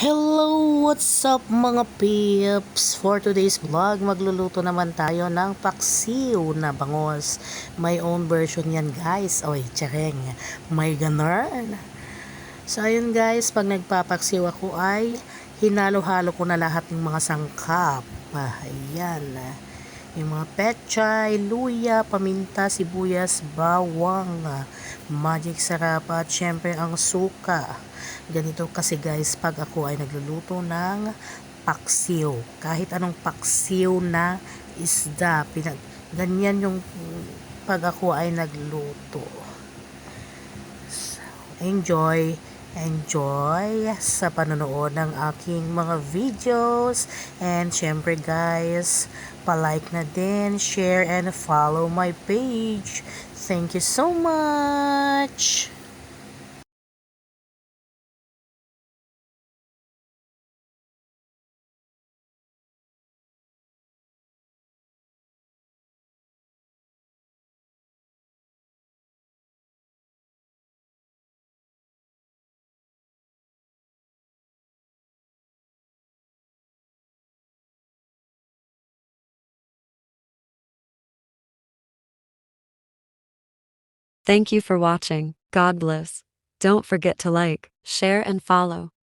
Hello! What's up mga pips? For today's vlog, magluluto naman tayo ng paksiw na bangos. May own version yan guys. Oy, tsaking. May ganun. So ayun guys, pag nagpapaksiw ako ay hinalo-halo ko na lahat ng mga sangkap. Ayan. Yung mga pechay, luya, paminta, sibuyas, bawang, magic sarap at syempre ang suka. Ganito kasi guys pag ako ay nagluluto ng paksiw. Kahit anong paksiw na isda. Ganyan yung pag ako ay nagluto. So, enjoy! Enjoy sa panonood ng aking mga videos. And syempre guys, palike na din, share and follow my page. Thank you so much! Thank you for watching. God bless. Don't forget to like, share, and follow.